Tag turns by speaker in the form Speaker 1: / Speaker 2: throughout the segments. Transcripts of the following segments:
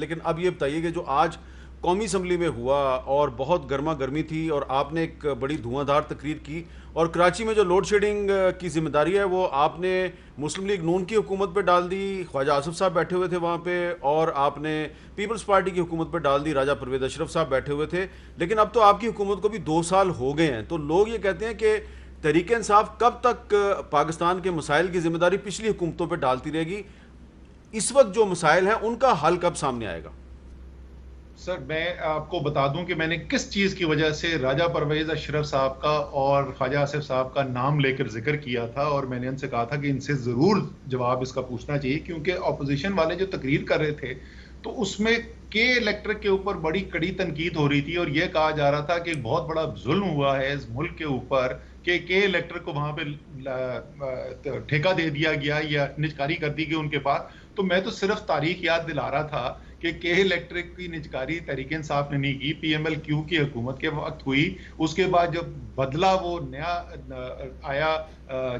Speaker 1: लेकिन अब ये बताइए कि जो आज कौमी असम्बली में हुआ और बहुत गर्मा गर्मी थी और आपने एक बड़ी धुआंधार तकरीर की और कराची में जो लोड शेडिंग की जिम्मेदारी है वो आपने मुस्लिम लीग नून की हुकूमत पे डाल दी। ख्वाजा आसिफ साहब बैठे हुए थे वहाँ पे और आपने पीपल्स पार्टी की हुकूमत पे डाल दी, राजा परवेज अशरफ साहब बैठे हुए थे। लेकिन अब तो आपकी हुकूमत को भी 2 साल हो गए हैं, तो लोग ये कहते हैं कि तहरीक इंसाफ कब तक पाकिस्तान के मसाइल की जिम्मेदारी पिछली हुकूमतों पर डालती रहेगी? इस वक्त जो मसाइल हैं उनका हल कब सामने आएगा?
Speaker 2: सर, मैं आपको बता दूं कि मैंने किस चीज की वजह से राजा परवेज अशरफ साहब का और ख्वाजा आसिफ साहब का नाम लेकर जिक्र किया था, और मैंने उनसे कहा था कि इनसे जरूर जवाब इसका पूछना चाहिए, क्योंकि ऑपोजिशन वाले जो तकरीर कर रहे थे तो उसमें के इलेक्ट्रिक के ऊपर बड़ी कड़ी तनकीद हो रही थी और यह कहा जा रहा था कि बहुत बड़ा जुल्म हुआ है इस मुल्क के ऊपर कि के इलेक्ट्रिक को वहां पे ठेका दे दिया गया या निजकारी कर दी गई उनके पास। तो मैं तो सिर्फ तारीख याद दिला रहा था कि के इलेक्ट्रिक की निजकारी तहरीक इंसाफ ने नहीं की, पीएमएल क्यू की हुकूमत के वक्त हुई। उसके बाद जब बदला वो नया आया,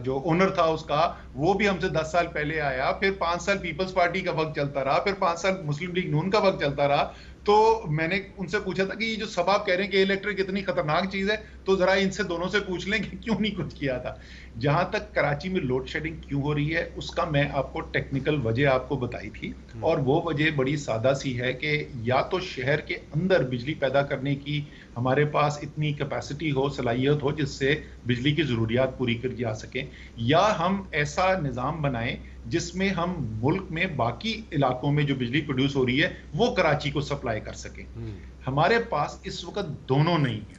Speaker 2: जो ओनर था उसका, वो भी हमसे 10 साल पहले आया, फिर 5 साल पीपल्स पार्टी का वक्त चलता रहा, फिर 5 साल मुस्लिम लीग नून का वक्त चलता रहा। तो मैंने उनसे पूछा था कि ये जो सब आप कह रहे हैं कि इलेक्ट्रिक इतनी खतरनाक चीज है, तो जरा इनसे दोनों से पूछ लें कि क्यों नहीं कुछ किया था। जहां तक कराची में लोड शेडिंग क्यों हो रही है उसका मैं आपको टेक्निकल वजह आपको बताई थी, और वो वजह बड़ी सादा सी है कि या तो शहर के अंदर बिजली पैदा करने की हमारे पास इतनी कैपेसिटी हो, सलाहियत हो, जिससे बिजली की जरूरियात पूरी की जा सके, या हम ऐसा निज़ाम बनाएं जिसमें हम मुल्क में बाकी इलाकों में जो बिजली प्रोड्यूस हो रही है वो कराची को सप्लाई कर सकें। हमारे पास इस वक्त दोनों नहीं है।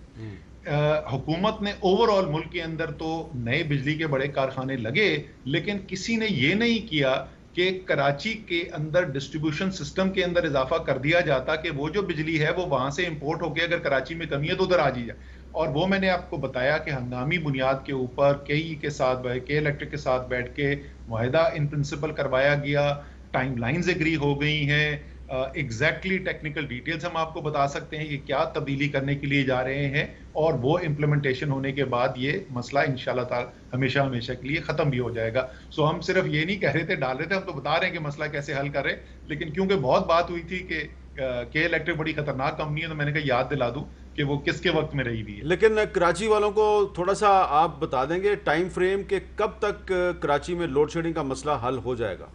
Speaker 2: हुकूमत ने ओवरऑल मुल्क के अंदर तो नए बिजली के बड़े कारखाने लगे, लेकिन किसी ने ये नहीं किया कि कराची के अंदर डिस्ट्रीब्यूशन सिस्टम के अंदर इजाफा कर दिया जाता कि वो जो बिजली है वो वहां से इंपोर्ट होकर अगर कराची में कमी है तो उधर आ जाए। और वो मैंने आपको बताया कि हंगामी बुनियाद के ऊपर के इलेक्ट्रिक के साथ बैठ के मुआहिदा इन प्रिंसिपल करवाया गया, टाइमलाइंस एग्री हो गई हैं, एग्जैक्टली टेक्निकल डिटेल्स हम आपको बता सकते हैं कि क्या तब्दीली करने के लिए जा रहे हैं, और वो इम्प्लीमेंटेशन होने के बाद ये मसला इंशाल्लाह ताला हमेशा हमेशा के लिए खत्म भी हो जाएगा। सो हम सिर्फ ये नहीं कह रहे थे, डाल रहे थे, हम तो बता रहे हैं कि मसला कैसे हल करें। लेकिन क्योंकि बहुत बात हुई थी कि के इलेक्ट्रिक बड़ी खतरनाक कंपनी है, तो मैंने कहा याद दिला दूं कि वो किसके वक्त में रही हुई है।
Speaker 1: लेकिन कराची वालों को थोड़ा सा आप बता देंगे टाइम फ्रेम के कब तक कराची में लोड शेडिंग का मसला हल हो जाएगा?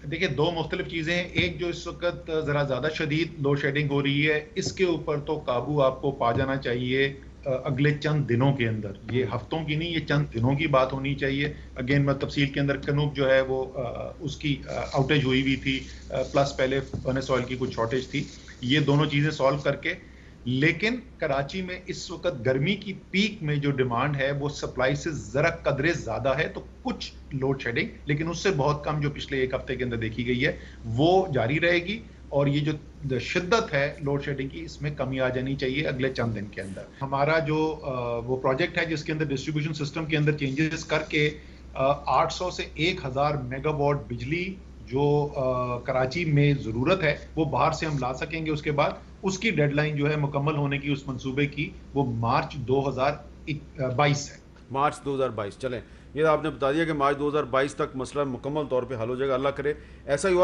Speaker 2: देखिए, दो मुख्तलिफ चीजें हैं। एक, जो इस वक्त जरा ज्यादा शदीद लोड शेडिंग हो रही है, इसके ऊपर तो काबू आपको पा जाना चाहिए अगले चंद दिनों के अंदर। ये हफ्तों की नहीं, ये चंद दिनों की बात होनी चाहिए। अगेन मैं तफसील के अंदर, कनूब जो है वो उसकी आउटेज हुई थी, प्लस पहले फर्नेस ऑयल की कुछ शॉर्टेज थी। ये दोनों चीजें सॉल्व करके, लेकिन कराची में इस वक्त गर्मी की पीक में जो डिमांड है वो सप्लाई से जरा कदरे ज्यादा है, तो कुछ लोड शेडिंग, लेकिन उससे बहुत कम जो पिछले एक हफ्ते के अंदर देखी गई है, वो जारी रहेगी। और ये जो शिद्दत है लोड शेडिंग की, इसमें कमी आ जानी चाहिए अगले चंद दिन के अंदर। हमारा जो वो प्रोजेक्ट है जिसके अंदर डिस्ट्रीब्यूशन सिस्टम के अंदर चेंजेस करके 800 से 1000 मेगावाट बिजली जो कराची में जरूरत है वो बाहर से हम ला सकेंगे। उसके बाद उसकी डेडलाइन जो है मुकम्मल होने की, उस मंसूबे की, वो मार्च 2022 है।
Speaker 1: मार्च 2022। चलें, ये आपने बता दिया कि मार्च 2022 तक मसला मुकम्मल तौर पे हल हो जाएगा। अल्लाह करे ऐसा ही हुआ।